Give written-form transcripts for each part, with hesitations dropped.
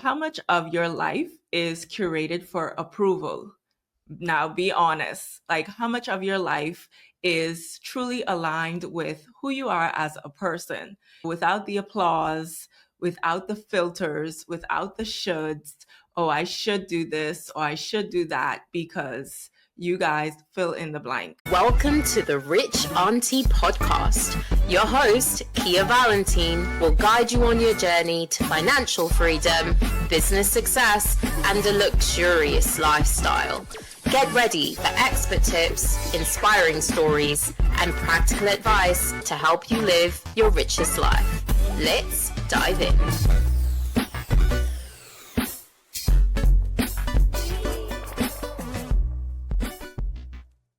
How much of your life is curated for approval? Now be honest. Like, how much of your life is truly aligned with who you are as a person without the applause, without the filters, without the shoulds? Oh, I should do this or I should do that because you guys fill in the blank. Welcome to the Rich Auntie Podcast. Your host, Keia Valentin, will guide you on your journey to financial freedom, business success, and a luxurious lifestyle. Get ready for expert tips, inspiring stories, and practical advice to help you live your richest life. Let's dive in.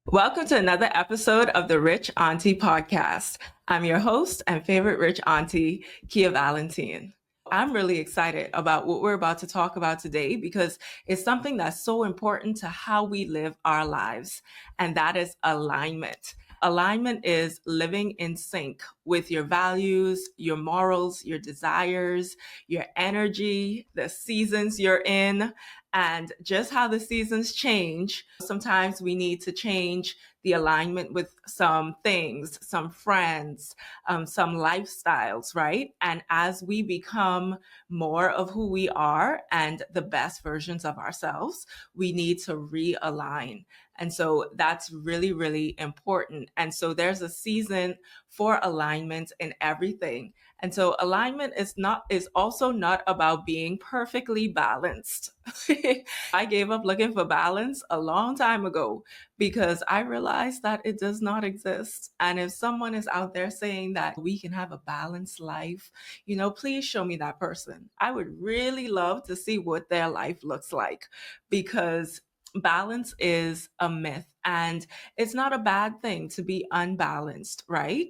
Welcome to another episode of the Rich Auntie Podcast. I'm your host and favorite Rich Auntie, Keia Valentin. I'm really excited about what we're about to talk about today because it's something that's so important to how we live our lives, and that is alignment. Alignment is living in sync with your values, your morals, your desires, your energy, the seasons you're in, and just how the seasons change. Sometimes we need to change the alignment with some things, some friends, some lifestyles, right? And as we become more of who we are and the best versions of ourselves, we need to realign. And so that's really, really important. And so there's a season for alignment in everything. And so alignment is also not about being perfectly balanced. I gave up looking for balance a long time ago because I realized that it does not exist. And if someone is out there saying that we can have a balanced life, please show me that person. I would really love to see what their life looks like, because balance is a myth, and it's not a bad thing to be unbalanced, right?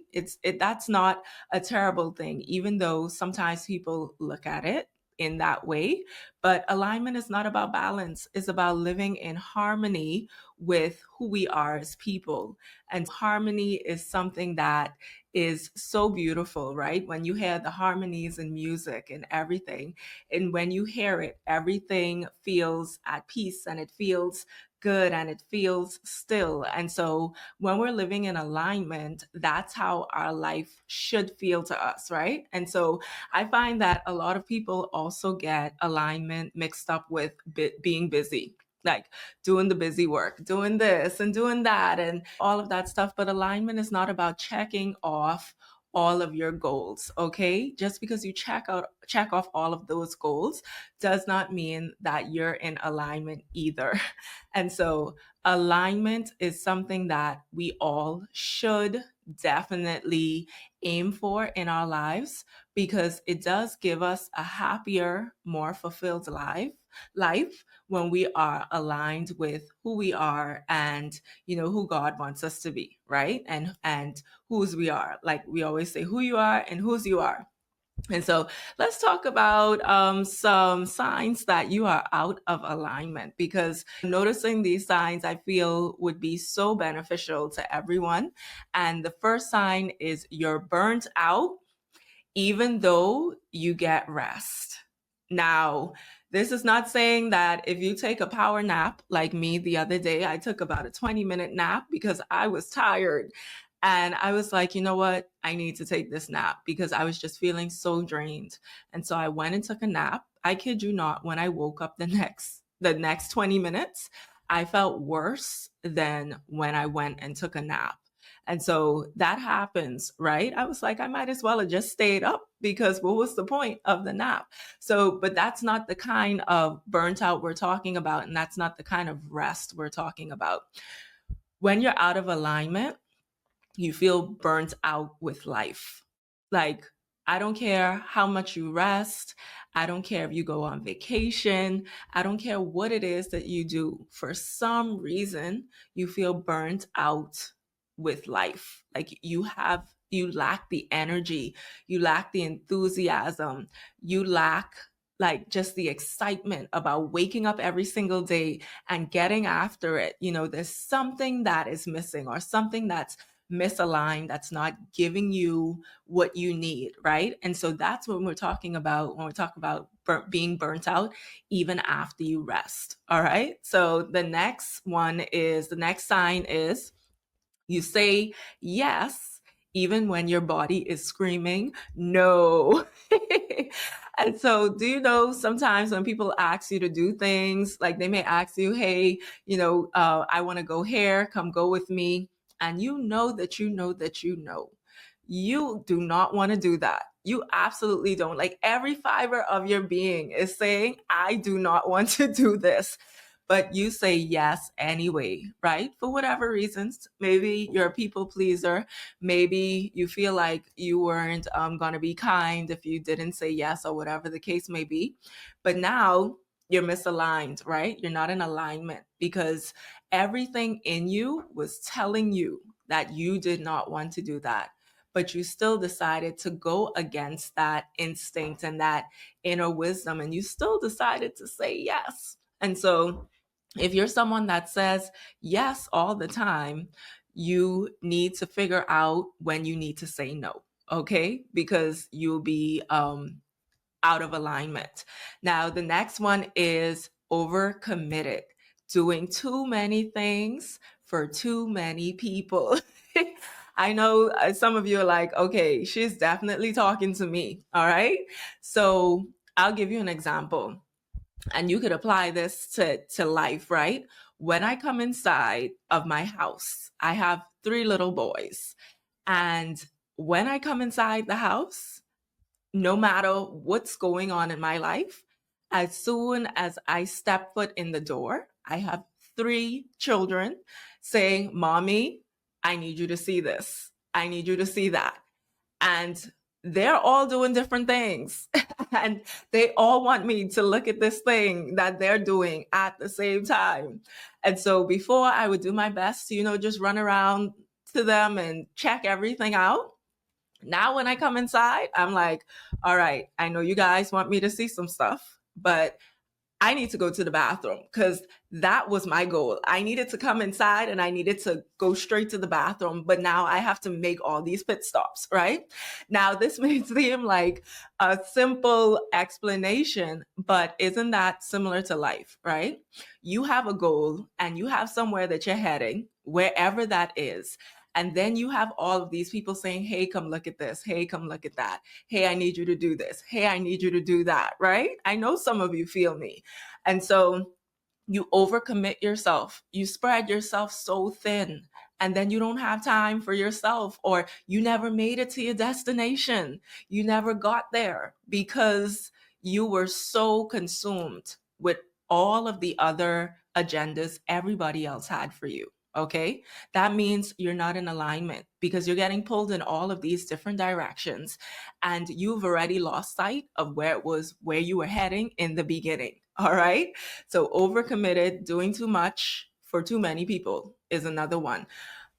That's not a terrible thing, even though sometimes people look at it in that way. But alignment is not about balance. It's about living in harmony with who we are as people. And harmony is something that is so beautiful, right? When you hear the harmonies in music and everything, and when you hear it, everything feels at peace and it feels good and it feels still. And so when we're living in alignment, that's how our life should feel to us, right? And so I find that a lot of people also get alignment mixed up with being busy, like doing the busy work, doing this and doing that and all of that stuff. But alignment is not about checking off all of your goals, okay? Just because you check off all of those goals does not mean that you're in alignment either. And so alignment is something that we all should definitely aim for in our lives, because it does give us a happier, more fulfilled life when we are aligned with who we are and who God wants us to be, right? And whose we are. Like we always say, who you are and whose you are. And so let's talk about some signs that you are out of alignment, because noticing these signs, I feel, would be so beneficial to everyone. And the first sign is you're burnt out, even though you get rest. Now, this is not saying that if you take a power nap like me the other day, I took about a 20-minute nap because I was tired. And I was like, you know what? I need to take this nap because I was just feeling so drained. And so I went and took a nap. I kid you not, when I woke up the next 20 minutes, I felt worse than when I went and took a nap. And so that happens, right? I was like, I might as well have just stayed up, because what was the point of the nap? So, but that's not the kind of burnt out we're talking about. And that's not the kind of rest we're talking about. When you're out of alignment, you feel burnt out with life. Like, I don't care how much you rest. I don't care if you go on vacation. I don't care what it is that you do. For some reason, you feel burnt out with life. Like you lack the energy, you lack the enthusiasm, you lack like just the excitement about waking up every single day and getting after it. There's something that is missing, or something that's misaligned, that's not giving you what you need, right? And so that's what we're talking about when we talk about being burnt out even after you rest. All right. So the next sign is you say yes, even when your body is screaming no. And so, do you know sometimes when people ask you to do things, like they may ask you, hey, I want to go here, come go with me. And you know that you know that you do not want to do that. You absolutely don't. Like every fiber of your being is saying, I do not want to do this. But you say yes anyway, right? For whatever reasons. Maybe you're a people pleaser. Maybe you feel like you weren't going to be kind if you didn't say yes, or whatever the case may be. But now you're misaligned, right? You're not in alignment because everything in you was telling you that you did not want to do that. But you still decided to go against that instinct and that inner wisdom, and you still decided to say yes. And so if you're someone that says yes all the time, you need to figure out when you need to say no, okay? Because you'll be out of alignment. Now, the next one is overcommitted, doing too many things for too many people. I know some of you are like, okay, she's definitely talking to me. All right. So I'll give you an example, and you could apply this to life, right? When I come inside of my house, I have 3 little boys. And when I come inside the house, no matter what's going on in my life, as soon as I step foot in the door, I have 3 children saying, Mommy, I need you to see this. I need you to see that. And they're all doing different things. And they all want me to look at this thing that they're doing at the same time. And so before I would do my best to, just run around to them and check everything out. Now, when I come inside, I'm like, all right, I know you guys want me to see some stuff, but I need to go to the bathroom because that was my goal. I needed to come inside and I needed to go straight to the bathroom, but now I have to make all these pit stops, right? Now, this may seem like a simple explanation, but isn't that similar to life, right? You have a goal and you have somewhere that you're heading, wherever that is. And then you have all of these people saying, hey, come look at this. Hey, come look at that. Hey, I need you to do this. Hey, I need you to do that, right? I know some of you feel me. And so you overcommit yourself. You spread yourself so thin, and then you don't have time for yourself, or you never made it to your destination. You never got there because you were so consumed with all of the other agendas everybody else had for you. Okay, that means you're not in alignment because you're getting pulled in all of these different directions, and you've already lost sight of where you were heading in the beginning. All right. So overcommitted, doing too much for too many people is another one.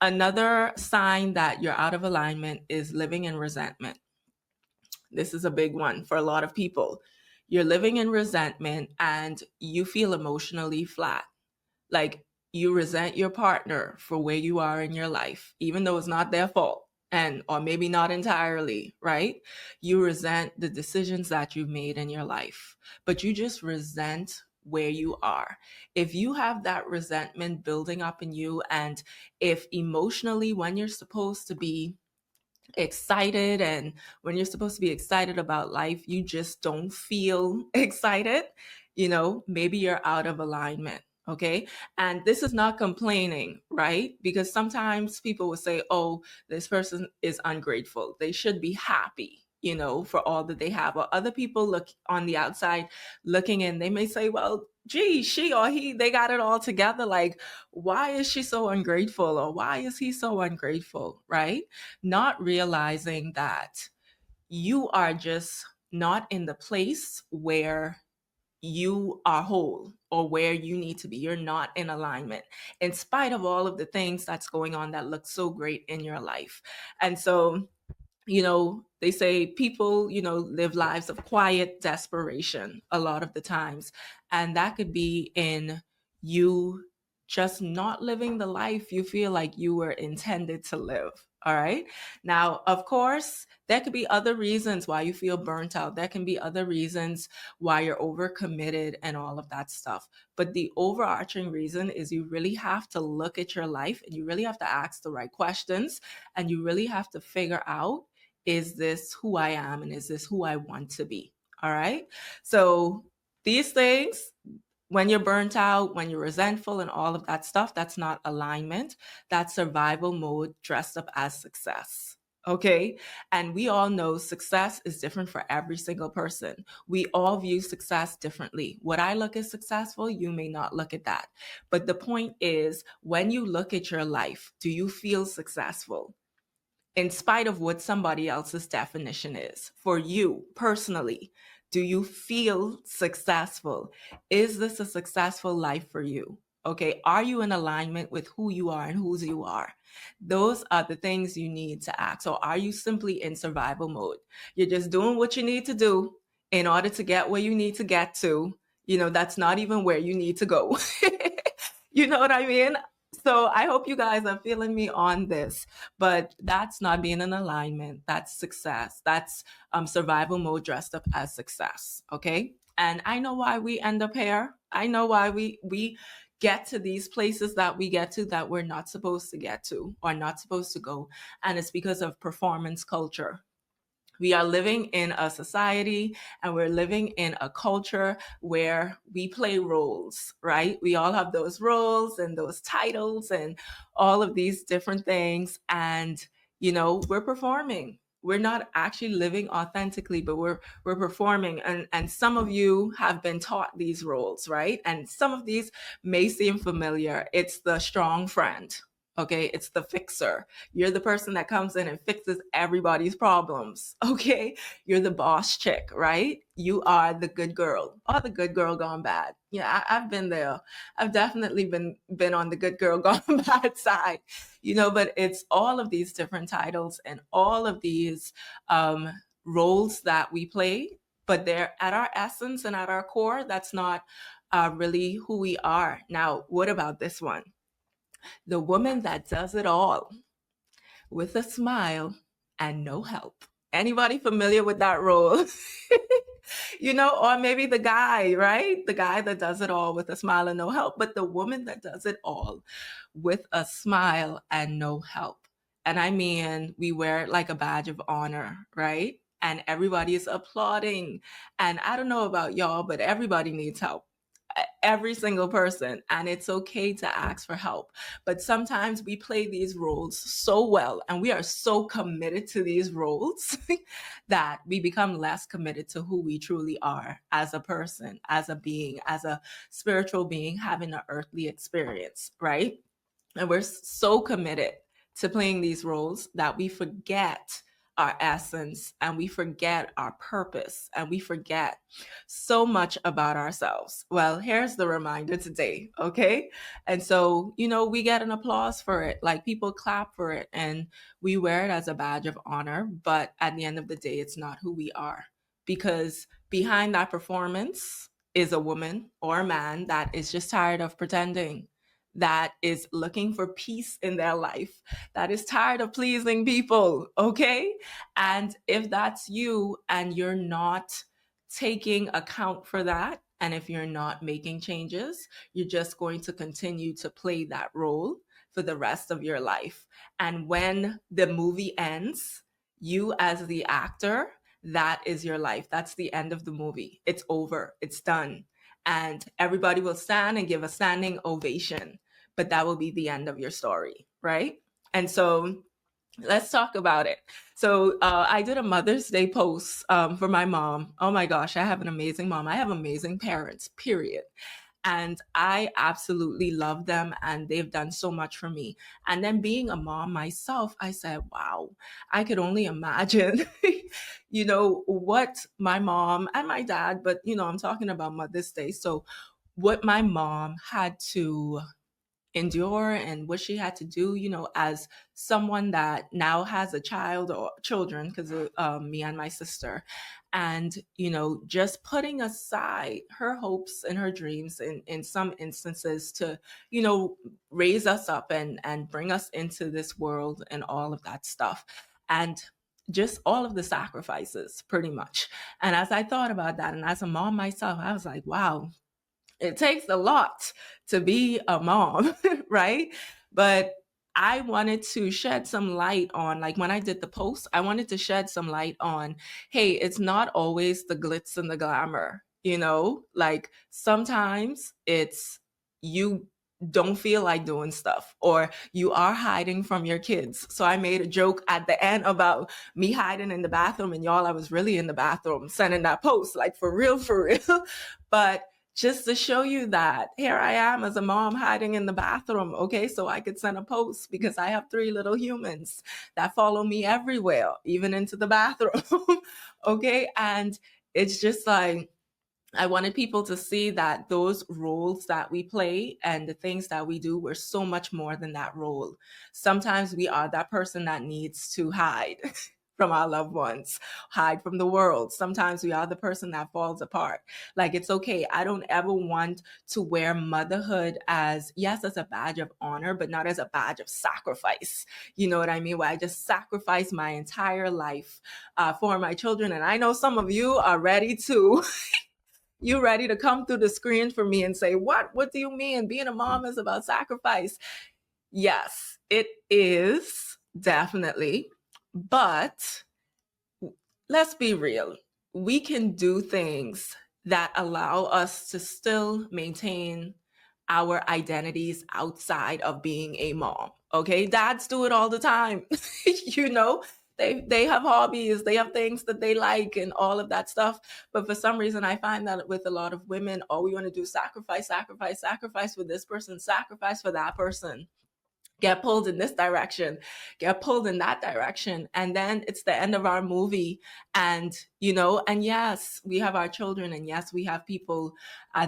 Another sign that you're out of alignment is living in resentment. This is a big one for a lot of people. You're living in resentment and you feel emotionally flat. Like you resent your partner for where you are in your life, even though it's not their fault, or maybe not entirely, right? You resent the decisions that you've made in your life, but you just resent where you are. If you have that resentment building up in you, and if emotionally, when you're supposed to be excited and when you're supposed to be excited about life, you just don't feel excited, maybe you're out of alignment. Okay. And this is not complaining, right? Because sometimes people will say, oh, this person is ungrateful. They should be happy, for all that they have. Or other people look on the outside looking in, they may say, well, gee, she or he, they got it all together. Like, why is she so ungrateful? Or why is he so ungrateful? Right? Not realizing that you are just not in the place where you are whole or where you need to be. You're not in alignment in spite of all of the things that's going on that look so great in your life. And so, they say people, live lives of quiet desperation a lot of the times. And that could be in you just not living the life you feel like you were intended to live. All right. Now, of course, there could be other reasons why you feel burnt out. There can be other reasons why you're overcommitted and all of that stuff. But the overarching reason is you really have to look at your life and you really have to ask the right questions and you really have to figure out, is this who I am and is this who I want to be? All right. So these things, when you're burnt out, when you're resentful and all of that stuff, that's not alignment. That's survival mode dressed up as success. Okay. And we all know success is different for every single person. We all view success differently. What I look as successful, you may not look at that. But the point is, when you look at your life, do you feel successful? In spite of what somebody else's definition is. For you personally, do you feel successful? Is this a successful life for you? Okay, are you in alignment with who you are and whose you are? Those are the things you need to act. So are you simply in survival mode? You're just doing what you need to do in order to get where you need to get to. You know, that's not even where you need to go. You know what I mean? So I hope you guys are feeling me on this, but that's not being in alignment. That's success. That's survival mode dressed up as success. Okay. And I know why we end up here. I know why we get to these places that we get to that we're not supposed to get to or not supposed to go. And it's because of performance culture. We are living in a society and we're living in a culture where we play roles, right? We all have those roles and those titles and all of these different things. And, you know, we're performing. We're not actually living authentically, but we're performing. And some of you have been taught these roles, right? And some of these may seem familiar. It's the strong friend. Okay, it's the fixer. You're the person that comes in and fixes everybody's problems. Okay, you're the boss chick, right? You are the good girl or the good girl gone bad. Yeah, I've been there. I've definitely been on the good girl gone bad side, you know. But it's all of these different titles and all of these roles that we play. But they're at our essence and at our core. That's not really who we are. Now, what about this one? The woman that does it all with a smile and no help. Anybody familiar with that role? You know, or maybe the guy, right? The guy that does it all with a smile and no help, but the woman that does it all with a smile and no help. And I mean, we wear it like a badge of honor, right? And everybody is applauding. And I don't know about y'all, but everybody needs help. Every single person, and it's okay to ask for help. But sometimes we play these roles so well and we are so committed to these roles that we become less committed to who we truly are as a person, as a being, as a spiritual being having an earthly experience, right? And we're so committed to playing these roles that we forget our essence and we forget our purpose and we forget so much about ourselves. Well, here's the reminder today, okay? And so, you know, we get an applause for it, like people clap for it and we wear it as a badge of honor. But at the end of the day, it's not who we are, because behind that performance is a woman or a man that is just tired of pretending, that is looking for peace in their life, that is tired of pleasing people, okay? And if that's you and you're not taking account for that, and if you're not making changes, you're just going to continue to play that role for the rest of your life. And when the movie ends, you as the actor, that is your life. That's the end of the movie. It's over. It's done. And everybody will stand and give a standing ovation, but that will be the end of your story, right? And so let's talk about it. So I did a Mother's Day post for my mom. Oh my gosh, I have an amazing mom. I have amazing parents, period. And I absolutely love them and they've done so much for me. And then being a mom myself, I said, wow, I could only imagine, you know, what my mom and my dad, but, you know, I'm talking about Mother's Day. So what my mom had to endure and what she had to do, as someone that now has a child or children, because of me and my sister. And, just putting aside her hopes and her dreams in some instances to, raise us up and bring us into this world and all of that stuff. And just all of the sacrifices, pretty much. And as I thought about that, and as a mom myself, I was like, wow, it takes a lot to be a mom, right? But I wanted to shed some light on, like when I did the post, I wanted to shed some light on, hey, it's not always the glitz and the glamour, like sometimes it's you don't feel like doing stuff, or you are hiding from your kids. So I made a joke at the end about me hiding in the bathroom, and y'all, I was really in the bathroom sending that post, like for real, for real. But just to show you that here I am as a mom hiding in the bathroom, okay? So I could send a post because I have 3 little humans that follow me everywhere, even into the bathroom, okay? And it's just like, I wanted people to see that those roles that we play and the things that we do, we're so much more than that role. Sometimes we are that person that needs to hide from our loved ones, hide from the world. Sometimes we are the person that falls apart. Like, it's okay. I don't ever want to wear motherhood as, yes, as a badge of honor, but not as a badge of sacrifice. You know what I mean? Where I just sacrifice my entire life for my children. And I know some of you are ready to you ready to come through the screen for me and say, what do you mean being a mom is about sacrifice? Yes, it is, definitely. But let's be real. We can do things that allow us to still maintain our identities outside of being a mom. Okay, dads do it all the time. They have hobbies, they have things that they like and all of that stuff. But for some reason, I find that with a lot of women, all we want to do is sacrifice for this person, sacrifice for that person, get pulled in this direction, get pulled in that direction. And then it's the end of our movie. And, and yes, we have our children, and yes, we have people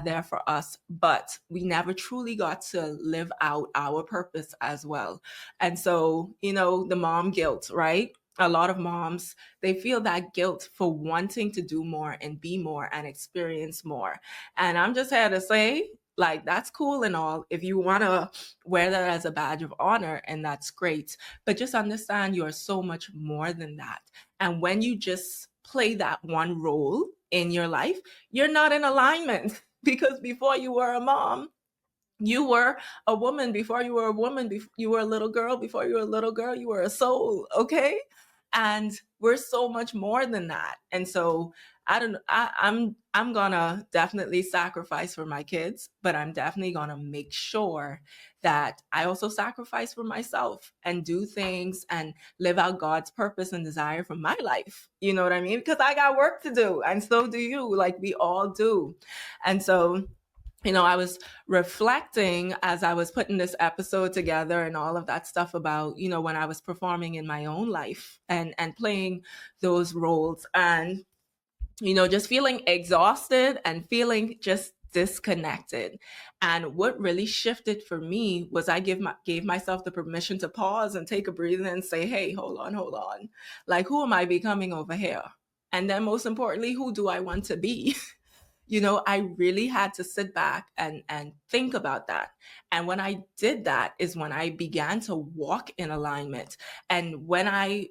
there for us, but we never truly got to live out our purpose as well. And so, the mom guilt, right? A lot of moms, they feel that guilt for wanting to do more and be more and experience more. And I'm just here to say, like, that's cool and all if you want to wear that as a badge of honor, and that's great. But just understand you are so much more than that. And when you just play that one role in your life, you're not in alignment, because before you were a mom, you were a woman. Before you were a woman, you were a little girl. Before you were a little girl, you were a soul. Okay. And we're so much more than that. And so I'm gonna definitely sacrifice for my kids, but I'm definitely gonna make sure that I also sacrifice for myself and do things and live out God's purpose and desire for my life. You know what I mean? Because I got work to do, and so do you. Like, we all do. And so, I was reflecting as I was putting this episode together and all of that stuff about, when I was performing in my own life and playing those roles, and, just feeling exhausted and feeling just disconnected. And what really shifted for me was I gave myself the permission to pause and take a breather and say, hey, hold on. Like, who am I becoming over here? And then most importantly, who do I want to be? I really had to sit back and think about that. And when I did that is when I began to walk in alignment. And when I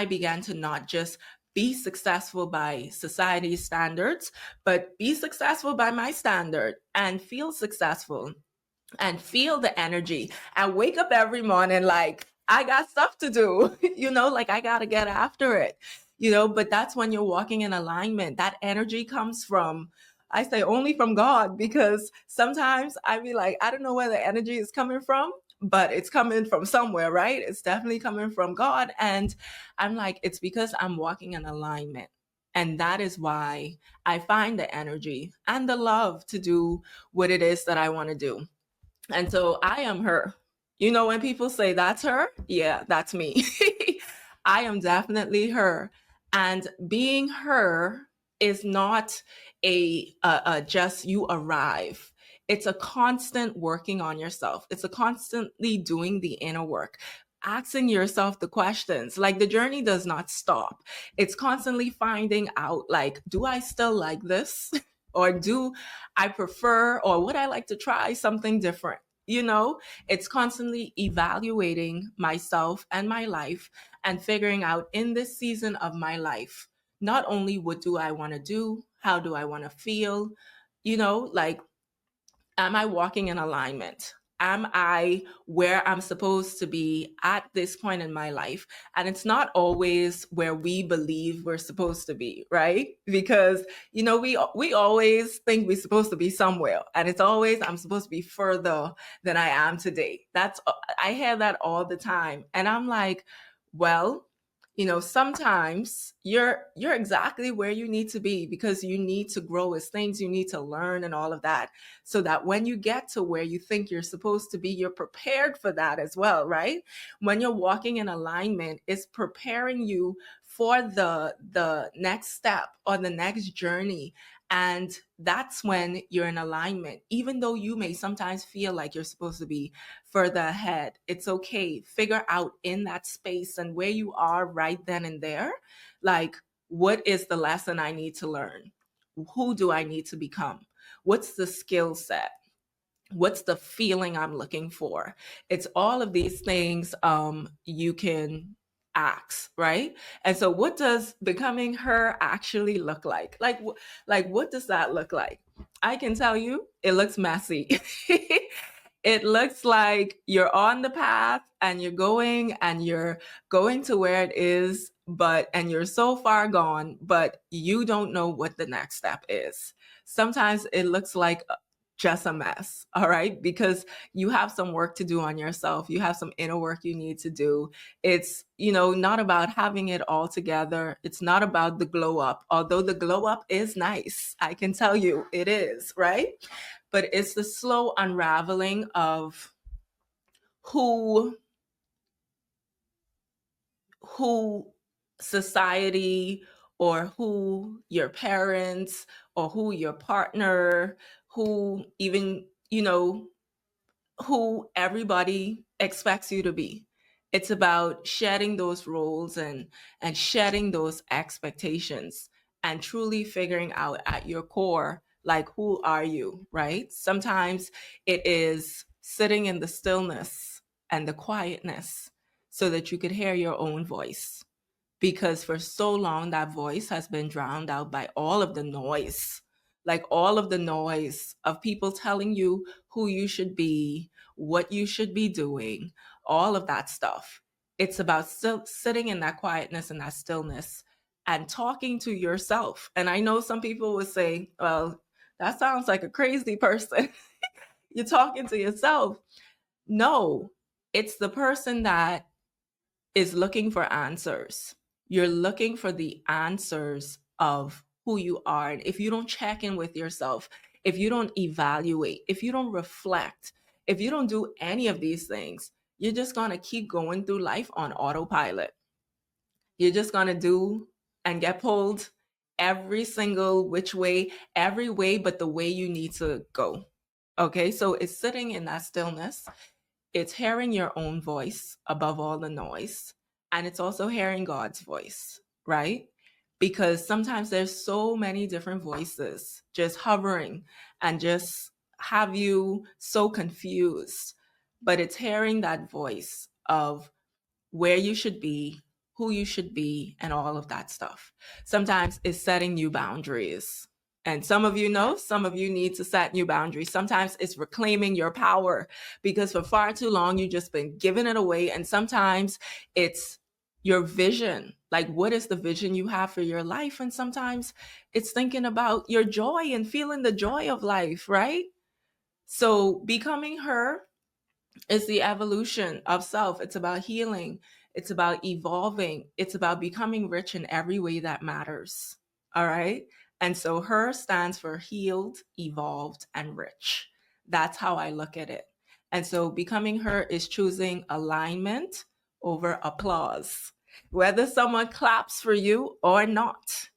began to not just be successful by society's standards, but be successful by my standard and feel successful and feel the energy and wake up every morning like, I got stuff to do, like I got to get after it. But that's when you're walking in alignment. That energy comes from, I say, only from God, because sometimes I be like, I don't know where the energy is coming from, but it's coming from somewhere, right? It's definitely coming from God. And I'm like, it's because I'm walking in alignment. And that is why I find the energy and the love to do what it is that I want to do. And so I am her. When people say that's her, yeah, that's me. I am definitely her. And being her is not a just you arrive. It's a constant working on yourself. It's a constantly doing the inner work, asking yourself the questions. Like the journey does not stop. It's constantly finding out, like, do I still like this? Or do I prefer, or would I like to try something different? You know, it's constantly evaluating myself and my life and figuring out in this season of my life, not only what do I want to do, how do I want to feel, you know, like, am I walking in alignment? Am I where I'm supposed to be at this point in my life? And it's not always where we believe we're supposed to be, right? Because, you know, we always think we're supposed to be somewhere, and it's always I'm supposed to be further than I am today. I hear that all the time, and I'm like, well, you know, sometimes you're exactly where you need to be because you need to grow as things, you need to learn and all of that, so that when you get to where you think you're supposed to be, you're prepared for that as well, right? When you're walking in alignment, it's preparing you for the next step or the next journey. And that's when you're in alignment. Even though you may sometimes feel like you're supposed to be further ahead, it's okay. Figure out in that space and where you are right then and there, like, what is the lesson I need to learn? Who do I need to become? What's the skill set? What's the feeling I'm looking for? It's all of these things you can ask, right? And so what does becoming her actually look like? Like what does that look like? I can tell you it looks messy. It looks like you're on the path and you're going to where it is, and you're so far gone, but you don't know what the next step is. Sometimes it looks like just a mess, all right? Because you have some work to do on yourself. You have some inner work you need to do. It's, you know, not about having it all together. It's not about the glow up, although the glow up is nice. I can tell you it is, right? But it's the slow unraveling of who society, or who your parents, or who your partner, who even, you know, who everybody expects you to be. It's about shedding those roles and shedding those expectations and truly figuring out at your core, like, who are you, right? Sometimes it is sitting in the stillness and the quietness so that you could hear your own voice. Because for so long, that voice has been drowned out by all of the noise, like all of the noise of people telling you who you should be, what you should be doing, all of that stuff. It's about still sitting in that quietness and that stillness and talking to yourself. And I know some people would say, well, that sounds like a crazy person. You're talking to yourself. No, it's the person that is looking for answers. You're looking for the answers of who you are. And if you don't check in with yourself, if you don't evaluate, if you don't reflect, if you don't do any of these things, you're just going to keep going through life on autopilot. You're just going to do and get pulled every single which way, every way but the way you need to go. Okay, so it's sitting in that stillness. It's hearing your own voice above all the noise. And it's also hearing God's voice, right? Because sometimes there's so many different voices just hovering and just have you so confused. But it's hearing that voice of where you should be, who you should be, and all of that stuff. Sometimes it's setting new boundaries. And some of you know, some of you need to set new boundaries. Sometimes it's reclaiming your power because for far too long, you've just been giving it away. And sometimes it's your vision. Like, what is the vision you have for your life? And sometimes it's thinking about your joy and feeling the joy of life, right? So becoming her is the evolution of self. It's about healing. It's about evolving. It's about becoming rich in every way that matters. All right. And so her stands for healed, evolved, and rich. That's how I look at it. And so becoming her is choosing alignment over applause, whether someone claps for you or not.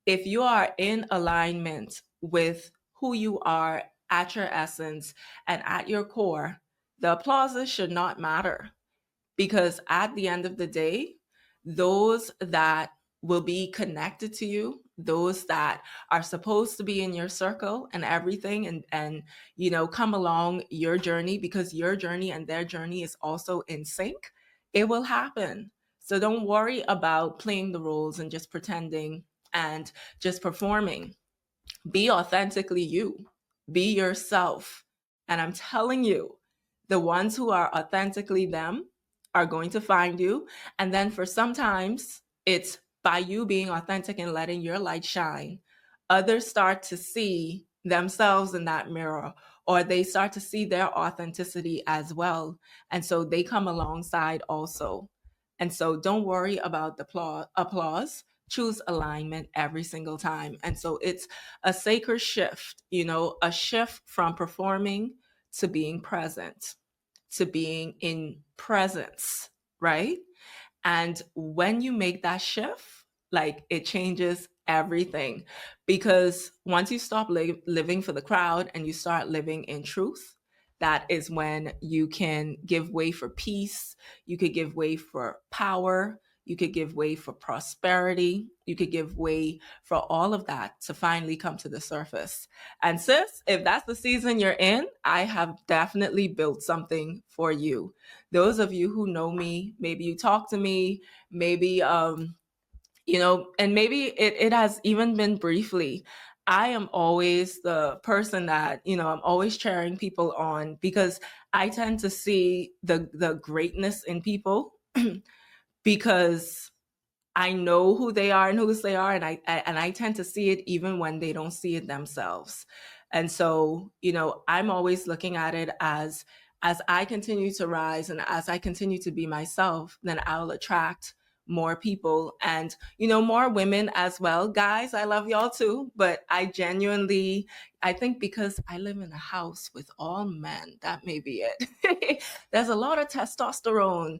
If you are in alignment with who you are at your essence and at your core, the applauses should not matter, because at the end of the day, those that will be connected to you, those that are supposed to be in your circle and everything, and come along your journey, because your journey and their journey is also in sync, it will happen. So don't worry about playing the roles and just pretending and just performing. Be authentically you, be yourself. And I'm telling you, the ones who are authentically them are going to find you. And then for sometimes it's by you being authentic and letting your light shine, others start to see themselves in that mirror, or they start to see their authenticity as well. And so they come alongside also. And so don't worry about the applause. Choose alignment every single time. And so it's a sacred shift, a shift from performing to being present, to being in presence, right? And when you make that shift, like, it changes everything. Because once you stop living for the crowd and you start living in truth, that is when you can give way for peace. You could give way for power. You could give way for prosperity. You could give way for all of that to finally come to the surface. And sis, if that's the season you're in, I have definitely built something for you. Those of you who know me, maybe you talk to me, maybe and maybe it has even been briefly. I am always the person that, I'm always cheering people on, because I tend to see the greatness in people because I know who they are and whose they are, and I tend to see it even when they don't see it themselves. And so, I'm always looking at it as I continue to rise and as I continue to be myself, then I'll attract more people and, more women as well. Guys, I love y'all too, but I think because I live in a house with all men, that may be it. There's a lot of testosterone,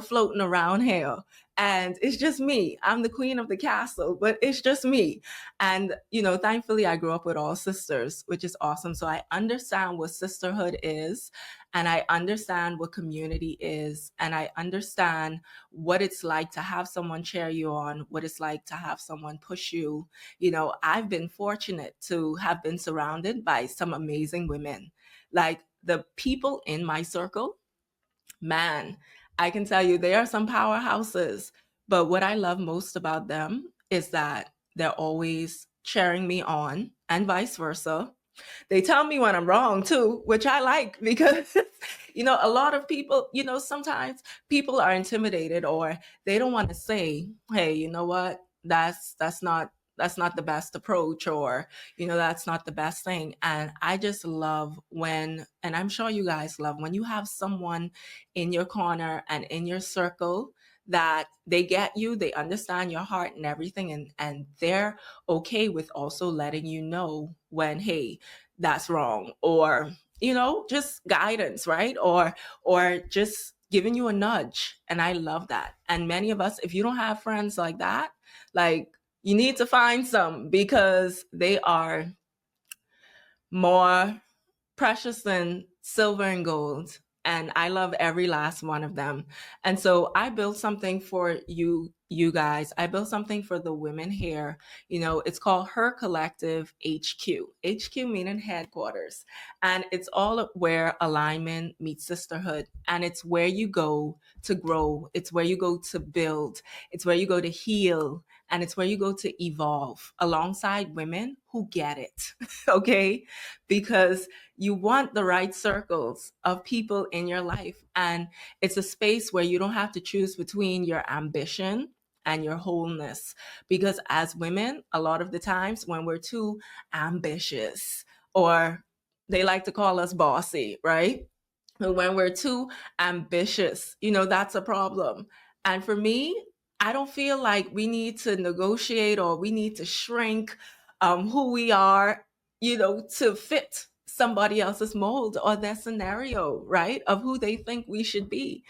floating around here. And it's just me. I'm the queen of the castle, but it's just me. And, thankfully, I grew up with all sisters, which is awesome. So I understand what sisterhood is, and I understand what community is, and I understand what it's like to have someone cheer you on, what it's like to have someone push you. I've been fortunate to have been surrounded by some amazing women. Like, the people in my circle, man, I can tell you they are some powerhouses. But what I love most about them is that they're always cheering me on, and vice versa. They tell me when I'm wrong too, which I like, because a lot of people, sometimes people are intimidated, or they don't want to say, hey, you know what, that's not the best approach, or that's not the best thing. And I just love when, and I'm sure you guys love when you have someone in your corner and in your circle that they get you, they understand your heart and everything, and they're okay with also letting you know when, hey, that's wrong, or just guidance, right? Or just giving you a nudge. And I love that. And many of us, if you don't have friends like that, like, you need to find some, because they are more precious than silver and gold. And I love every last one of them. And so I built something for you guys. I built something for the women here. It's called Her Collective HQ. HQ meaning headquarters. And it's all where alignment meets sisterhood. And it's where you go to grow. It's where you go to build. It's where you go to heal. And it's where you go to evolve alongside women who get it. Okay? Because you want the right circles of people in your life. And it's a space where you don't have to choose between your ambition and your wholeness. Because as women, a lot of the times when we're too ambitious, or they like to call us bossy, right? When we're too ambitious, that's a problem. And for me, I don't feel like we need to negotiate, or we need to shrink who we are, to fit somebody else's mold or their scenario, right? Of who they think we should be.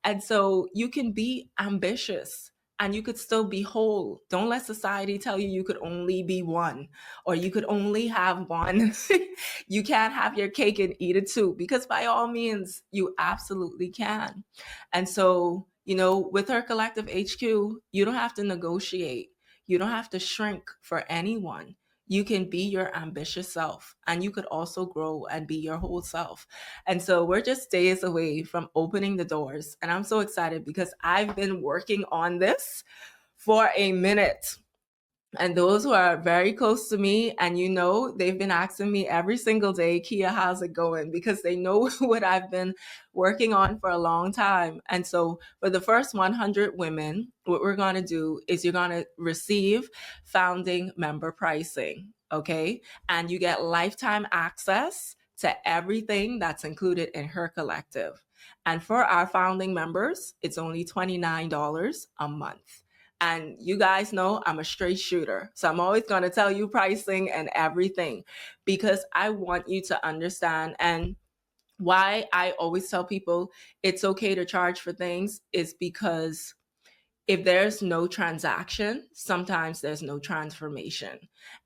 And so you can be ambitious, and you could still be whole. Don't let society tell you could only be one or you could only have one. You can't have your cake and eat it too, because by all means, you absolutely can. And so, with her collective HQ, you don't have to negotiate. You don't have to shrink for anyone. You can be your ambitious self, and you could also grow and be your whole self. And so we're just days away from opening the doors. And I'm so excited because I've been working on this for a minute. And those who are very close to me, and they've been asking me every single day, Keia, how's it going? Because they know what I've been working on for a long time. And so for the first 100 women, what we're going to do is you're going to receive founding member pricing. Okay. And you get lifetime access to everything that's included in her collective. And for our founding members, it's only $29 a month. And you guys know I'm a straight shooter. So I'm always going to tell you pricing and everything, because I want you to understand. And why I always tell people it's okay to charge for things is because if there's no transaction, sometimes there's no transformation.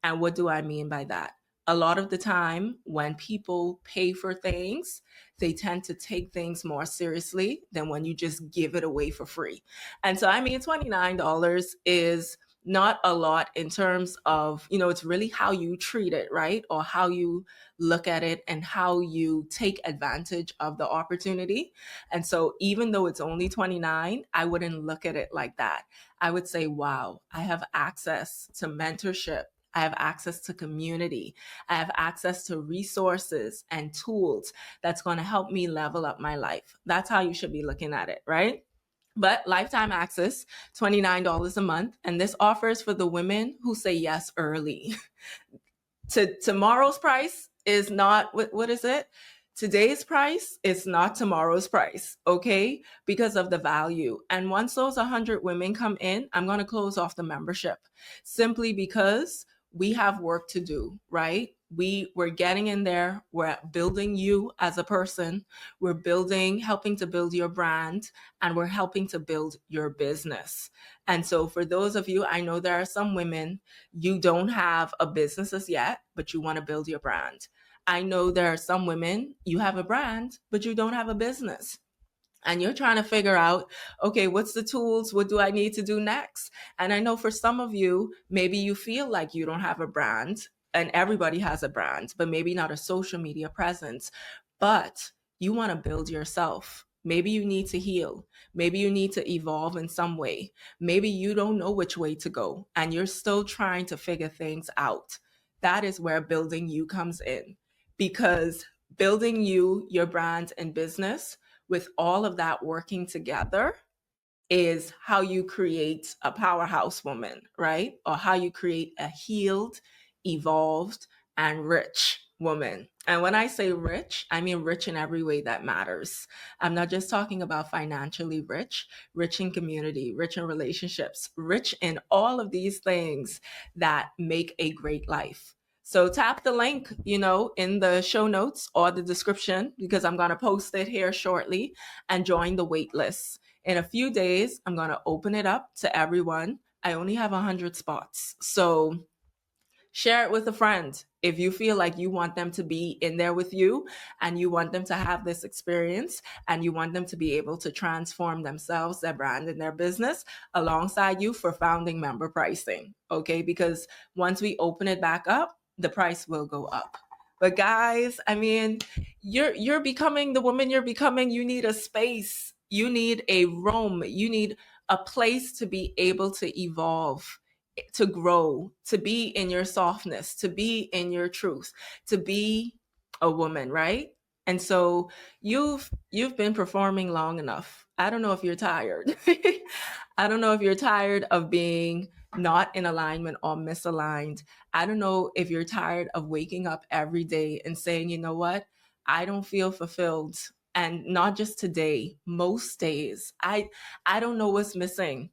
And what do I mean by that? A lot of the time when people pay for things, they tend to take things more seriously than when you just give it away for free. And so, $29 is not a lot in terms of, it's really how you treat it, right? Or how you look at it and how you take advantage of the opportunity. And so even though it's only 29, I wouldn't look at it like that. I would say, wow, I have access to mentorship. I have access to community. I have access to resources and tools that's going to help me level up my life. That's how you should be looking at it, right? But lifetime access, $29 a month. And this offers for the women who say yes early. Tomorrow's price is not, what is it? Today's price is not tomorrow's price, okay? Because of the value. And once those 100 women come in, I'm going to close off the membership simply because we have work to do, right? We're getting in there. We're building you as a person. We're helping to build your brand, and we're helping to build your business. And so for those of you, I know there are some women, you don't have a business as yet, but you want to build your brand. I know there are some women, you have a brand, but you don't have a business. And you're trying to figure out, okay, what's the tools? What do I need to do next? And I know for some of you, maybe you feel like you don't have a brand, and everybody has a brand, but maybe not a social media presence, but you want to build yourself. Maybe you need to heal. Maybe you need to evolve in some way. Maybe you don't know which way to go and you're still trying to figure things out. That is where building you comes in, because building you, your brand and business, with all of that working together, is how you create a powerhouse woman, right? Or how you create a healed, evolved, and rich woman. And when I say rich, I mean rich in every way that matters. I'm not just talking about financially rich, rich in community, rich in relationships, rich in all of these things that make a great life. So tap the link, in the show notes or the description, because I'm going to post it here shortly, and join the waitlist. In a few days, I'm going to open it up to everyone. I only have 100 spots. So share it with a friend if you feel like you want them to be in there with you and you want them to have this experience and you want them to be able to transform themselves, their brand, and their business alongside you for founding member pricing. Okay, because once we open it back up, the price will go up. But guys, you're becoming the woman you're becoming. You need a space. You need a room. You need a place to be able to evolve, to grow, to be in your softness, to be in your truth, to be a woman, right? And so you've been performing long enough. I don't know if you're tired. I don't know if you're tired of being not in alignment or misaligned. I don't know if you're tired of waking up every day and saying, you know what? I don't feel fulfilled. And not just today, most days. I don't know what's missing.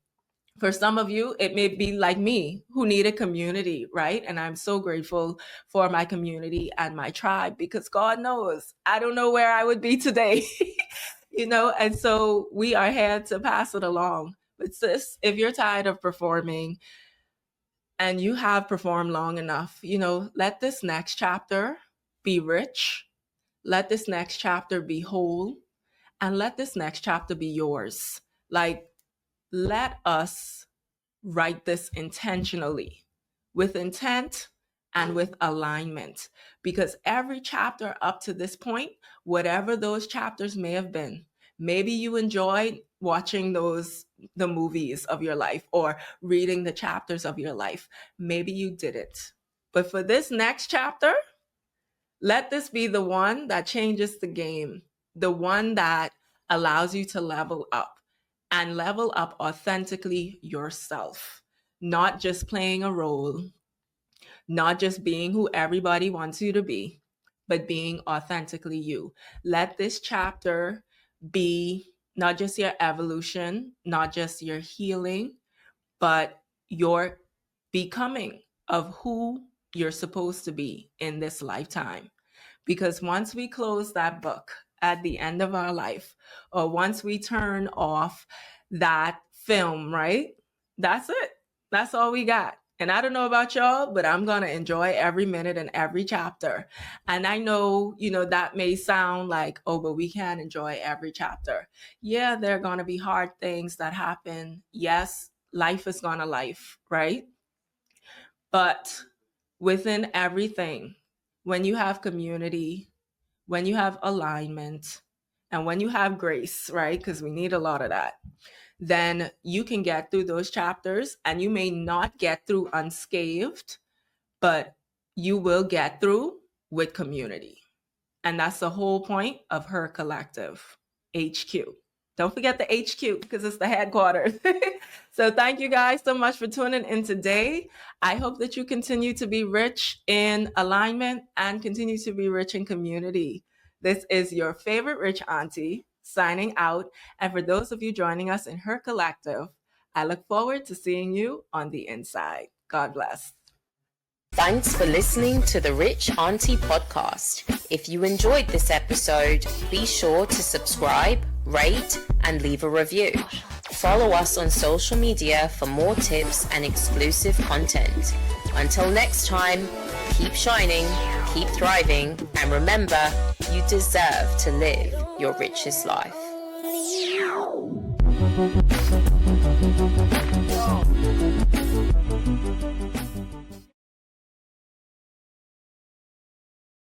For some of you, it may be like me, who need a community, right? And I'm so grateful for my community and my tribe, because God knows I don't know where I would be today, And so we are here to pass it along. But sis, if you're tired of performing and you have performed long enough, let this next chapter be rich. Let this next chapter be whole. And let this next chapter be yours. Like, let us write this intentionally, with intent and with alignment. Because every chapter up to this point, whatever those chapters may have been, maybe you enjoyed watching the movies of your life or reading the chapters of your life. Maybe you did it. But for this next chapter, let this be the one that changes the game, the one that allows you to level up and level up authentically yourself, not just playing a role, not just being who everybody wants you to be, but being authentically you. Let this chapter be not just your evolution, not just your healing, but your becoming of who you're supposed to be in this lifetime. Because once we close that book at the end of our life, or once we turn off that film, right? That's it. That's all we got. And I don't know about y'all, but I'm going to enjoy every minute and every chapter. And I know, that may sound like, oh, but we can't enjoy every chapter. Yeah, there are going to be hard things that happen. Yes, life is going to life, right? But within everything, when you have community, when you have alignment, and when you have grace, right? Because we need a lot of that, then you can get through those chapters, and you may not get through unscathed, but you will get through with community. And that's the whole point of Her Collective, HQ. Don't forget the HQ because it's the headquarters. So thank you guys so much for tuning in today. I hope that you continue to be rich in alignment and continue to be rich in community. This is your favorite Rich Auntie signing out. And for those of you joining us in Her Collective, I look forward to seeing you on the inside. God bless. Thanks for listening to the Rich Auntie Podcast. If you enjoyed this episode, be sure to subscribe, rate, and leave a review. Follow us on social media for more tips and exclusive content. Until next time, keep shining, keep thriving, and remember, you deserve to live your richest life.